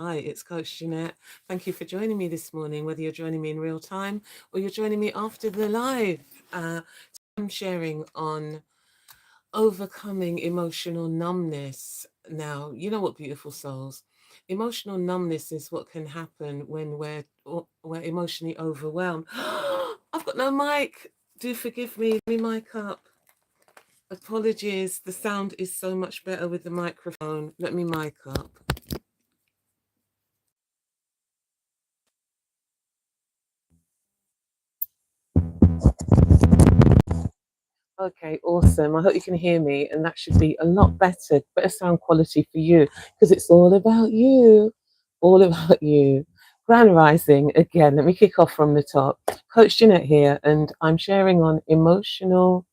Hi, it's Coach Jeanette. Thank you for joining me this morning, whether you're joining me in real time or you're joining me after the live. I'm sharing on overcoming emotional numbness. Now, you know what, beautiful souls? Emotional numbness is what can happen when we're emotionally overwhelmed. I've got no mic. Do forgive me. Let me mic up. Apologies. The sound is so much better with the microphone. Let me mic up. Okay, awesome. I hope you can hear me, and that should be a lot better sound quality for you, because it's all about you, all about you. Grand Rising, again, let me kick off from the top. Coach Jeanette here, and I'm sharing on emotional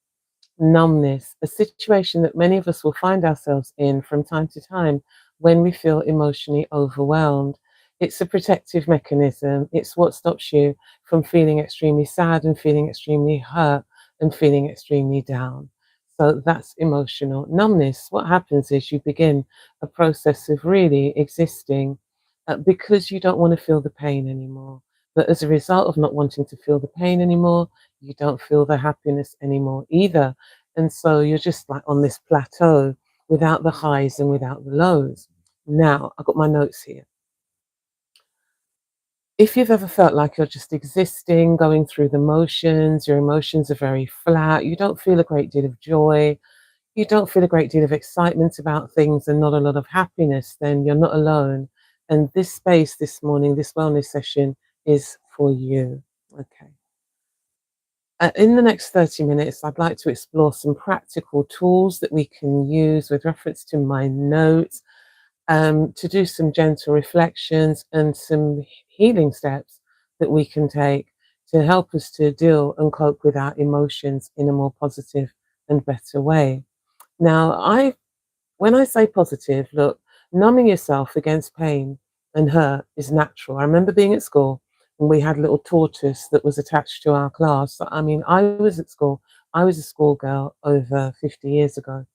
numbness, a situation that many of us will find ourselves in from time to time when we feel emotionally overwhelmed. It's a protective mechanism. It's what stops you from feeling extremely sad and feeling extremely hurt and feeling extremely down. So that's emotional numbness. What happens is you begin a process of really existing because you don't want to feel the pain anymore. But as a result of not wanting to feel the pain anymore, you don't feel the happiness anymore either. And so you're just like on this plateau without the highs and without the lows. Now, I've got my notes here. If you've ever felt like you're just existing, going through the motions, your emotions are very flat, you don't feel a great deal of joy, you don't feel a great deal of excitement about things and not a lot of happiness, then you're not alone. And this space this morning, this wellness session is for you. Okay. In the next 30 minutes, I'd like to explore some practical tools that we can use with reference to my notes, to do some gentle reflections and some healing steps that we can take to help us to deal and cope with our emotions in a more positive and better way. Now, when I say positive, look, numbing yourself against pain and hurt is natural. I remember being at school and we had a little tortoise that was attached to our class. I mean, I was at school, I was a schoolgirl over 50 years ago.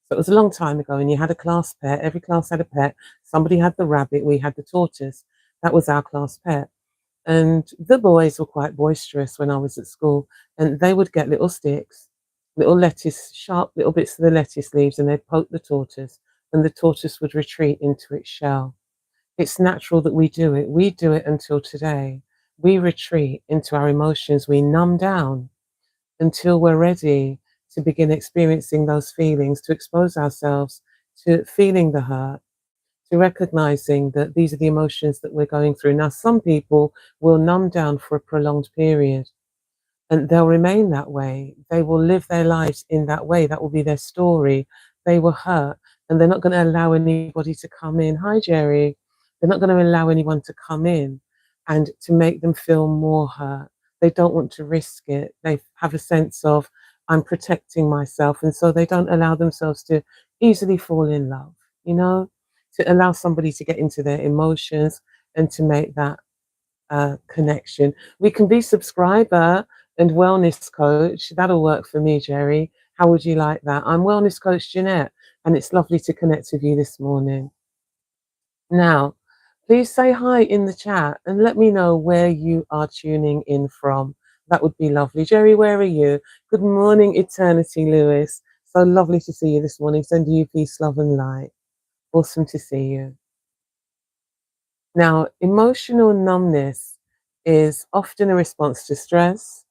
So it was a long time ago, and you had a class pet. Every class had a pet. Somebody had the rabbit, we had the tortoise. That was our class pet. And the boys were quite boisterous when I was at school, and they would get little sticks, little lettuce, sharp little bits of the lettuce leaves, and they'd poke the tortoise, and the tortoise would retreat into its shell. It's natural that we do it. We do it until today. We retreat into our emotions. We numb down until we're ready to begin experiencing those feelings, to expose ourselves to feeling the hurt, to recognizing that these are the emotions that we're going through. Now, some people will numb down for a prolonged period and they'll remain that way. They will live their lives in that way. That will be their story. They were hurt and they're not going to allow anybody to come in. Hi, Jerry. They're not going to allow anyone to come in and to make them feel more hurt. They don't want to risk it. They have a sense of, I'm protecting myself. And so they don't allow themselves to easily fall in love, you know, to allow somebody to get into their emotions and to make that connection. We can be subscriber and wellness coach. That'll work for me, Jerry. How would you like that? I'm wellness coach Jeanette, and it's lovely to connect with you this morning. Now, please say hi in the chat and let me know where you are tuning in from. That would be lovely. Jerry, where are you? Good morning, Eternity Lewis. So lovely to see you this morning. Sending you peace, love, and light. Awesome to see you. Now, emotional numbness is often a response to stress,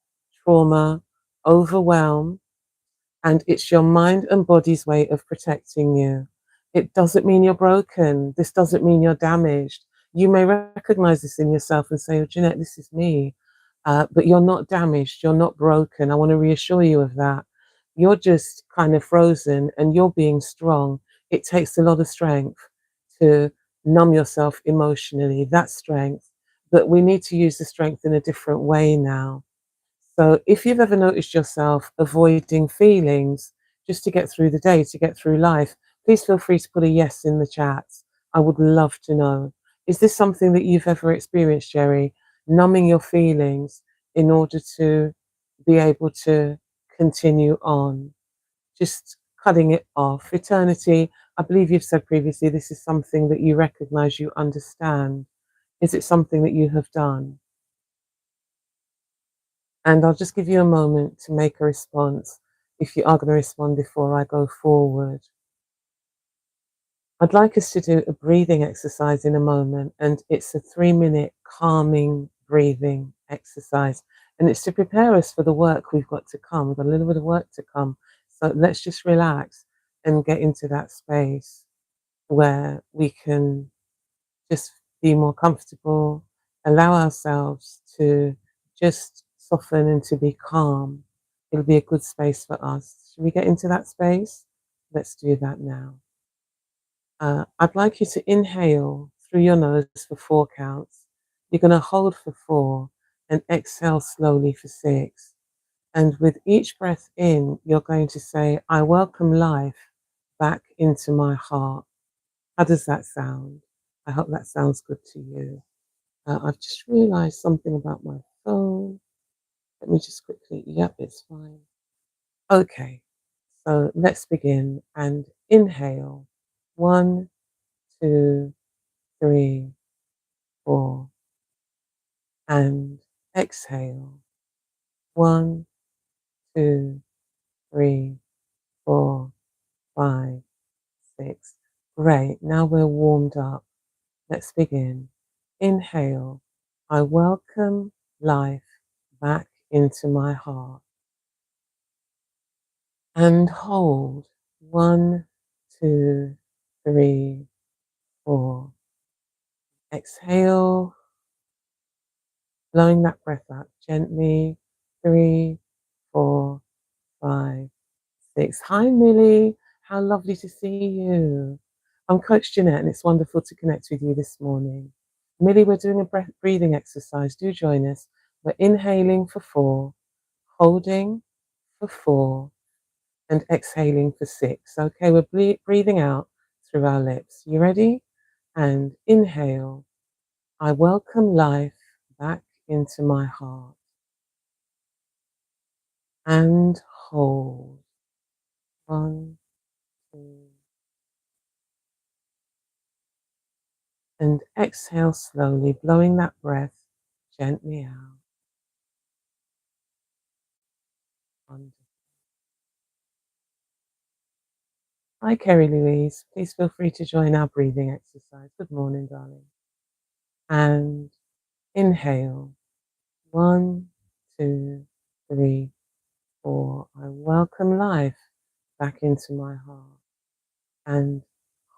trauma, overwhelm, and it's your mind and body's way of protecting you. It doesn't mean you're broken. This doesn't mean you're damaged. You may recognize this in yourself and say, oh, Jeanette, this is me. But you're not damaged. You're not broken. I want to reassure you of that. You're just kind of frozen and you're being strong. It takes a lot of strength to numb yourself emotionally, that strength. But we need to use the strength in a different way now. So if you've ever noticed yourself avoiding feelings just to get through the day, to get through life, please feel free to put a yes in the chat. I would love to know. Is this something that you've ever experienced, Jerry? Numbing your feelings in order to be able to continue on, just cutting it off. Eternity, I believe you've said previously this is something that you recognize, you understand. Is it something that you have done? And I'll just give you a moment to make a response if you are going to respond before I go forward. I'd like us to do a breathing exercise in a moment, and it's a 3-minute calming breathing exercise. And it's to prepare us for the work we've got to come. We've got a little bit of work to come. So let's just relax and get into that space where we can just be more comfortable, allow ourselves to just soften and to be calm. It'll be a good space for us. Should we get into that space? Let's do that now. I'd like you to inhale through your nose for 4 counts. You're going to hold for 4 and exhale slowly for 6. And with each breath in, you're going to say, I welcome life back into my heart. How does that sound? I hope that sounds good to you. I've just realized something about my phone. Let me just quickly, yep, it's fine. Okay, so let's begin and inhale. 1, 2, 3, 4. And exhale. 1, 2, 3, 4, 5, 6. Great, now we're warmed up. Let's begin. Inhale. I welcome life back into my heart. And hold. 1, 2, 3, 4. Exhale, blowing that breath out gently. 3, 4, 5, 6. Hi, Millie. How lovely to see you. I'm Coach Jeanette, and it's wonderful to connect with you this morning. Millie, we're doing a breathing exercise. Do join us. We're inhaling for 4, holding for 4, and exhaling for 6. Okay, we're breathing out through our lips. You ready? And inhale. I welcome life back into my heart. And hold. 1, 2. And exhale slowly, blowing that breath gently out. Wonderful. Hi, Kerry Louise. Please feel free to join our breathing exercise. Good morning, darling. And inhale. 1, 2, 3, 4. I welcome life back into my heart. And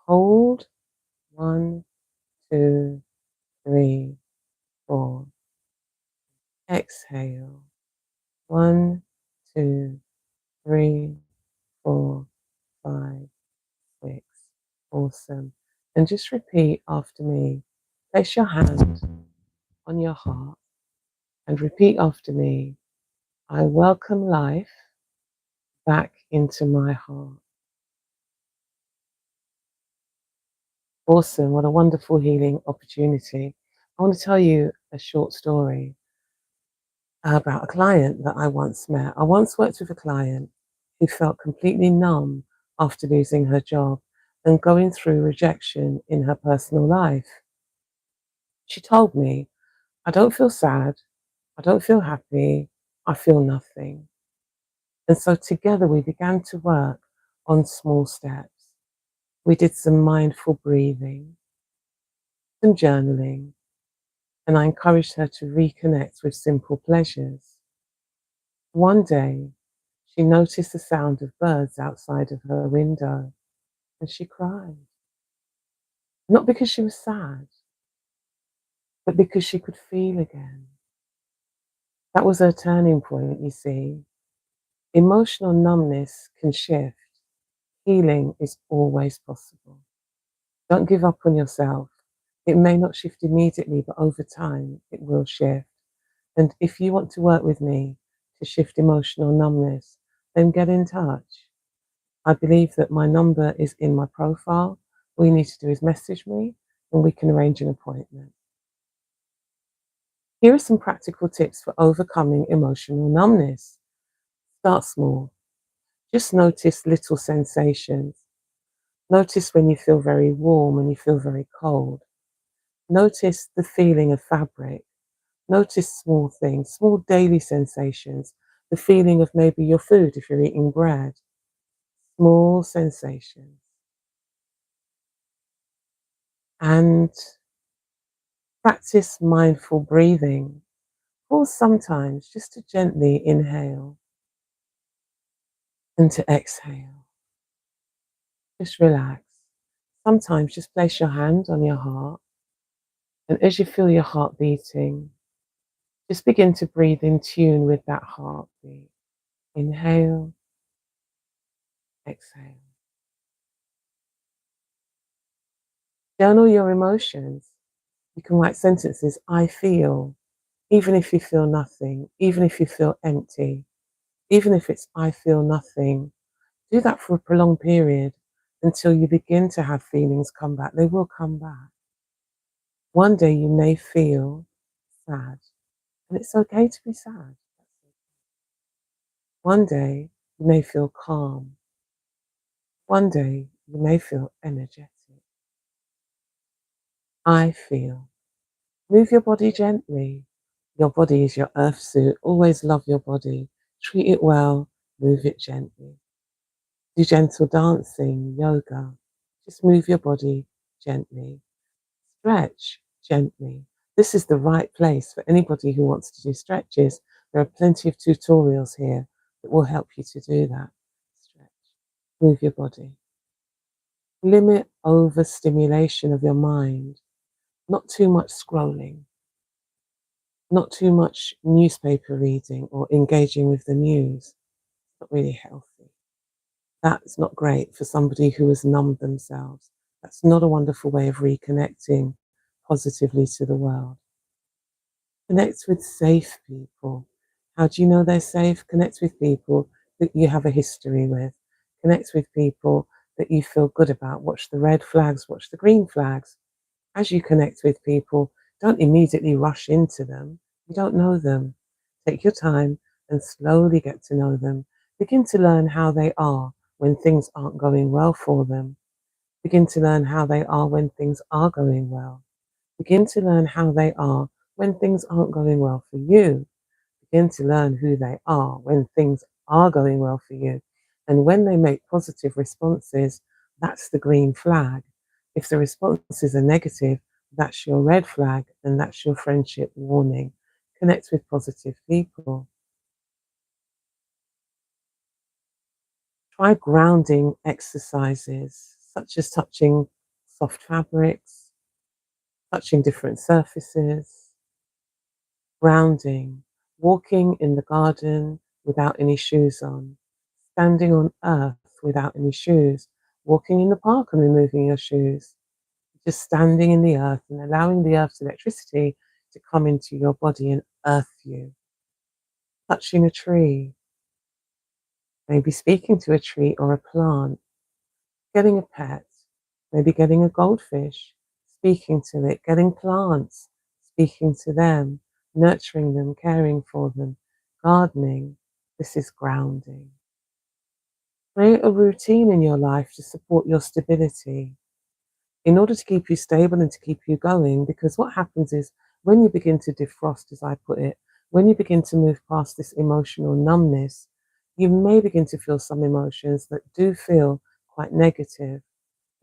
hold. 1, 2, 3, 4. Exhale. 1, 2, 3, 4, 5, 6. Awesome. And just repeat after me. Place your hand on your heart and repeat after me. I welcome life back into my heart. Awesome. What a wonderful healing opportunity. I want to tell you a short story about a client that I once met. I once worked with a client who felt completely numb after losing her job and going through rejection in her personal life. She told me, I don't feel sad, I don't feel happy, I feel nothing. And so together we began to work on small steps. We did some mindful breathing, some journaling, and I encouraged her to reconnect with simple pleasures. One day, she noticed the sound of birds outside of her window and she cried. Not because she was sad, but because she could feel again. That was her turning point, you see. Emotional numbness can shift. Healing is always possible. Don't give up on yourself. It may not shift immediately, but over time it will shift. And if you want to work with me to shift emotional numbness, then get in touch. I believe that my number is in my profile. All you need to do is message me and we can arrange an appointment. Here are some practical tips for overcoming emotional numbness. Start small. Just notice little sensations. Notice when you feel very warm and you feel very cold. Notice the feeling of fabric. Notice small things, small daily sensations, the feeling of maybe your food if you're eating bread, small sensations. And practice mindful breathing. Pause sometimes just to gently inhale and to exhale. Just relax. Sometimes just place your hand on your heart, and as you feel your heart beating, just begin to breathe in tune with that heartbeat. Inhale, exhale. Journal your emotions. You can write sentences, I feel, even if you feel nothing, even if you feel empty, even if it's I feel nothing. Do that for a prolonged period until you begin to have feelings come back. They will come back. One day you may feel sad, and it's okay to be sad. One day you may feel calm. One day you may feel energetic. I feel. Move your body gently. Your body is your earth suit. Always love your body. Treat it well. Move it gently. Do gentle dancing, yoga. Just move your body gently. Stretch gently. This is the right place for anybody who wants to do stretches. There are plenty of tutorials here that will help you to do that. Stretch. Move your body. Limit overstimulation of your mind. Not too much scrolling. Not too much newspaper reading or engaging with the news. It's not really healthy. That's not great for somebody who has numbed themselves. That's not a wonderful way of reconnecting positively to the world. Connect with safe people. How do you know they're safe? Connect with people that you have a history with. Connect with people that you feel good about. Watch the red flags, watch the green flags. As you connect with people, don't immediately rush into them. You don't know them. Take your time and slowly get to know them. Begin to learn how they are when things aren't going well for them. Begin to learn how they are when things are going well. Begin to learn how they are when things aren't going well for you. Begin to learn who they are when things are going well for you. And when they make positive responses, that's the green flag. If the responses are negative, that's your red flag and that's your friendship warning. Connect with positive people. Try grounding exercises, such as touching soft fabrics, touching different surfaces, grounding, walking in the garden without any shoes on, standing on earth without any shoes, walking in the park and removing your shoes, just standing in the earth and allowing the earth's electricity to come into your body and earth you, touching a tree, maybe speaking to a tree or a plant, getting a pet, maybe getting a goldfish, speaking to it, getting plants, speaking to them, nurturing them, caring for them, gardening. This is grounding. Create a routine in your life to support your stability in order to keep you stable and to keep you going. Because what happens is when you begin to defrost, as I put it, when you begin to move past this emotional numbness, you may begin to feel some emotions that do feel quite negative.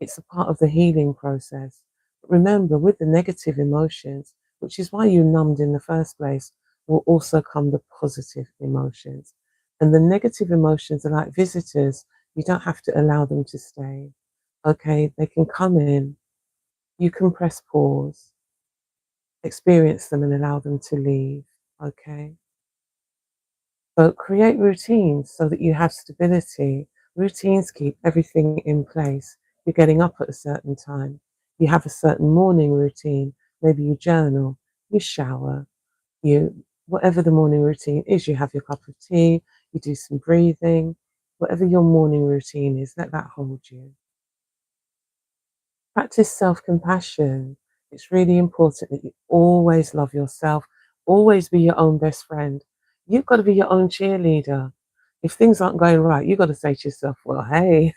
It's a part of the healing process. But remember, with the negative emotions, which is why you numbed in the first place, will also come the positive emotions. And the negative emotions are like visitors. You don't have to allow them to stay. Okay, they can come in. You can press pause, experience them, and allow them to leave. Okay. So create routines so that you have stability. Routines keep everything in place. You're getting up at a certain time. You have a certain morning routine. Maybe you journal, you shower, whatever the morning routine is, you have your cup of tea, you do some breathing, whatever your morning routine is, let that hold you. Practice self-compassion. It's really important that you always love yourself, always be your own best friend. You've got to be your own cheerleader. If things aren't going right, you've got to say to yourself, well, hey,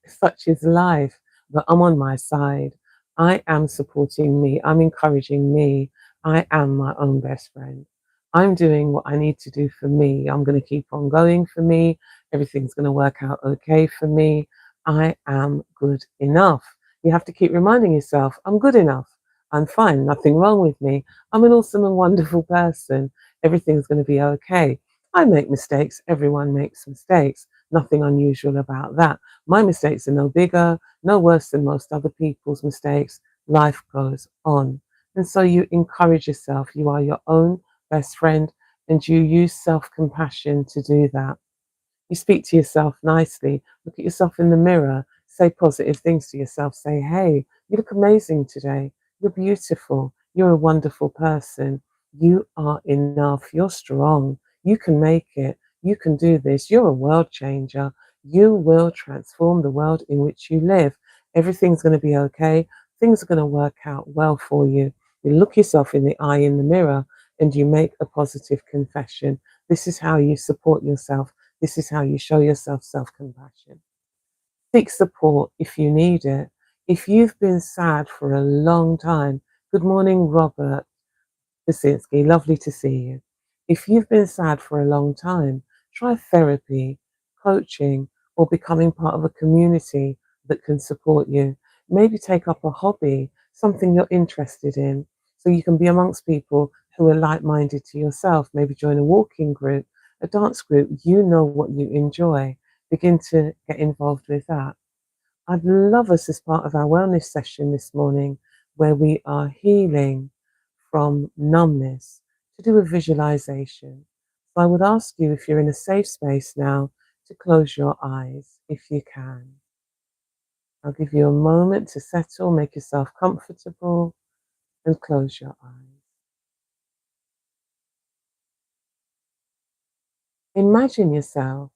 Such is life. But I'm on my side. I am supporting me. I'm encouraging me. I am my own best friend. I'm doing what I need to do for me. I'm going to keep on going for me. Everything's going to work out okay for me. I am good enough. You have to keep reminding yourself, I'm good enough. I'm fine. Nothing wrong with me. I'm an awesome and wonderful person. Everything's going to be okay. I make mistakes. Everyone makes mistakes. Nothing unusual about that. My mistakes are no bigger, no worse than most other people's mistakes. Life goes on. And so you encourage yourself. You are your own best friend and you use self compassion to do that. You speak to yourself nicely, look at yourself in the mirror, say positive things to yourself. Say, hey, you look amazing today. You're beautiful. You're a wonderful person. You are enough. You're strong. You can make it. You can do this. You're a world changer. You will transform the world in which you live. Everything's going to be okay. Things are going to work out well for you. You look yourself in the eye in the mirror and you make a positive confession. This is how you support yourself. This is how you show yourself self compassion. Seek support if you need it. If you've been sad for a long time, good morning, Robert Basinski, lovely to see you. If you've been sad for a long time, try therapy, coaching, or becoming part of a community that can support you. Maybe take up a hobby, something you're interested in, so you can be amongst people who are like minded to yourself. Maybe join a walking group, a dance group. You know what you enjoy. Begin to get involved with that. I'd love us as part of our wellness session this morning, where we are healing from numbness, to do a visualization. So I would ask you, if you're in a safe space now, to close your eyes if you can. I'll give you a moment to settle, make yourself comfortable, and close your eyes. Imagine yourself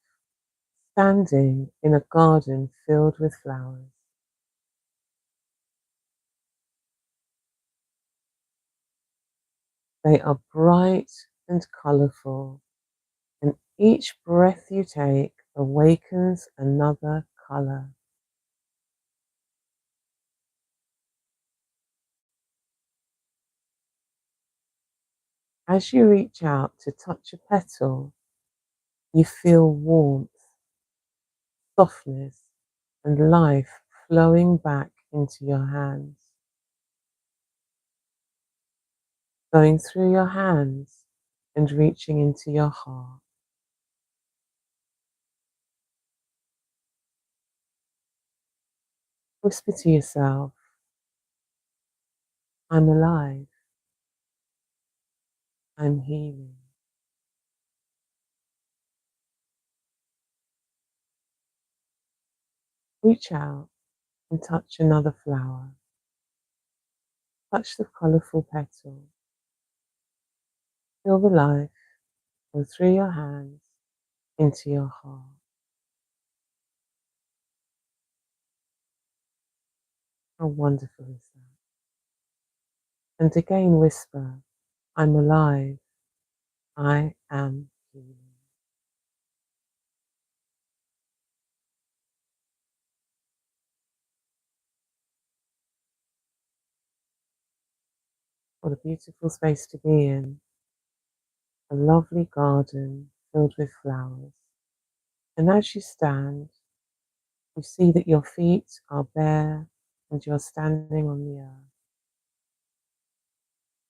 standing in a garden filled with flowers. They are bright and colourful, and each breath you take awakens another colour. As you reach out to touch a petal, you feel warmth, softness, and life flowing back into your hands, going through your hands and reaching into your heart. Whisper to yourself, I'm alive, I'm healing. Reach out and touch another flower. Touch the colourful petal. Feel the life go through your hands into your heart. How wonderful is that? And again whisper, I'm alive, I am healing. What a beautiful space to be in. A lovely garden filled with flowers. And as you stand, you see that your feet are bare and you're standing on the earth.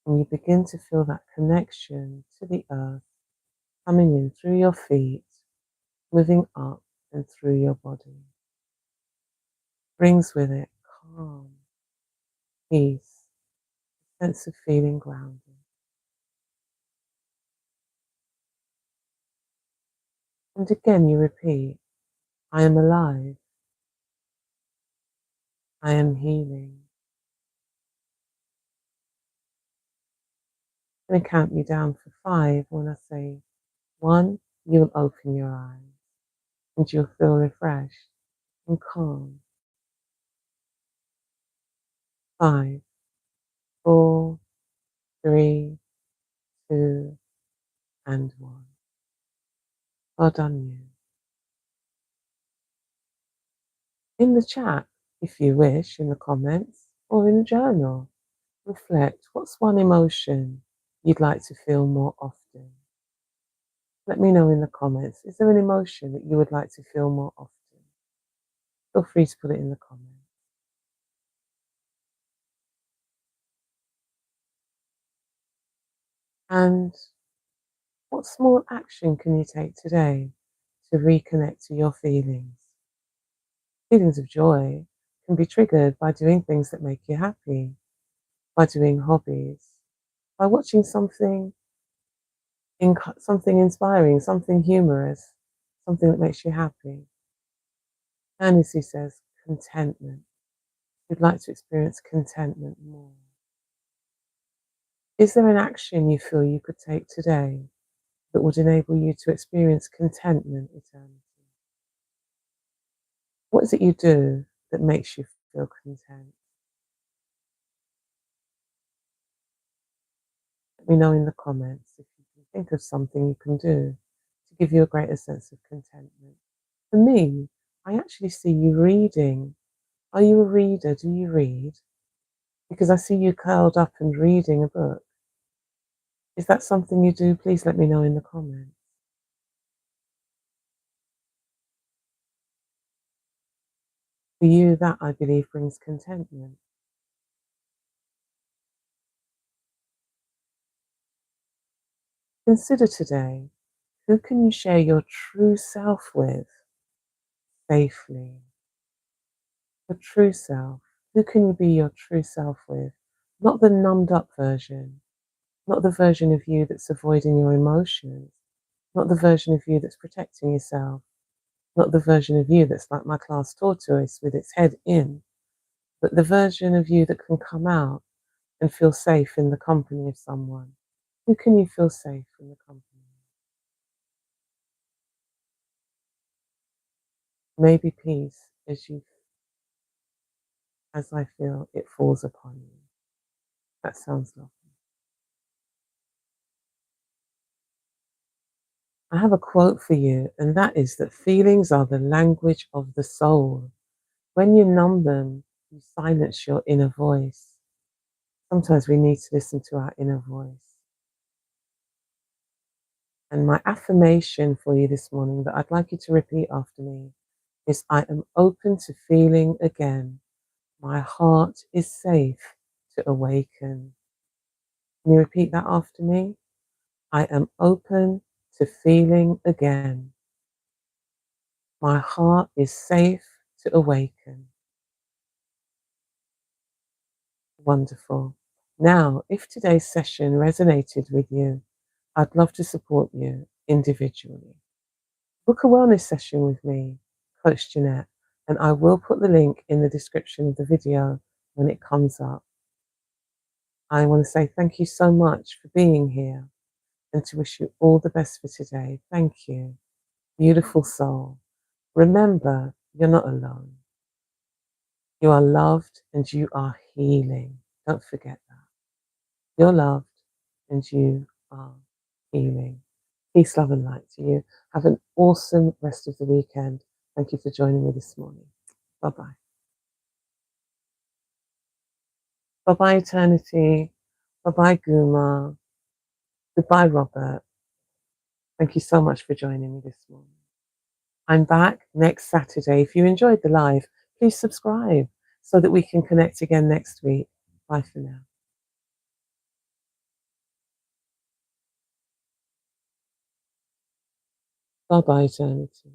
And you begin to feel that connection to the earth coming in through your feet, moving up and through your body. Brings with it calm, peace, sense of feeling grounded. And again you repeat, I am alive, I am healing. I'm going to count you down for 5. When I say 1, you'll open your eyes and you'll feel refreshed and calm. 5, 4, 3, 2, and 1. Well done, you. in the chat, if you wish, in the comments, or in a journal. Reflect, what's one emotion you'd like to feel more often? Let me know in the comments. Is there an emotion that you would like to feel more often? Feel free to put it in the comments. And what small action can you take today to reconnect to your feelings? Feelings of joy can be triggered by doing things that make you happy, by doing hobbies, by watching something inspiring, something humorous, something that makes you happy. And as he says, contentment. You'd like to experience contentment more. Is there an action you feel you could take today that would enable you to experience contentment eternally? What is it you do that makes you feel content? Let me know in the comments if you can think of something you can do to give you a greater sense of contentment. For me, I actually see you reading. Are you a reader? Do you read? Because I see you curled up and reading a book. Is that something you do? Please let me know in the comments. For you, that I believe brings contentment. Consider today, who can you share your true self with safely? Your true self. Who can you be your true self with? Not the numbed up version, not the version of you that's avoiding your emotions, not the version of you that's protecting yourself, not the version of you that's like my class tortoise with its head in, but the version of you that can come out and feel safe in the company of someone. Who can you feel safe in the company of? Maybe peace as I feel it falls upon you. That sounds lovely. I have a quote for you, and that is that feelings are the language of the soul. When you numb them, you silence your inner voice. Sometimes we need to listen to our inner voice. And my affirmation for you this morning that I'd like you to repeat after me is, I am open to feeling again. My heart is safe to awaken. Can you repeat that after me? I am open to feeling again. My heart is safe to awaken. Wonderful. Now, if today's session resonated with you, I'd love to support you individually. Book a wellness session with me, Coach Jeanette, and I will put the link in the description of the video when it comes up. I want to say thank you so much for being here and to wish you all the best for today. Thank you. Beautiful soul. Remember, you're not alone. You are loved and you are healing. Don't forget that. You're loved and you are healing. Peace, love, and light to you. Have an awesome rest of the weekend. Thank you for joining me this morning. Bye bye. Bye bye, Eternity. Bye bye, Guma. Goodbye, Robert. Thank you so much for joining me this morning. I'm back next Saturday. If you enjoyed the live, please subscribe so that we can connect again next week. Bye for now. Bye bye, Eternity.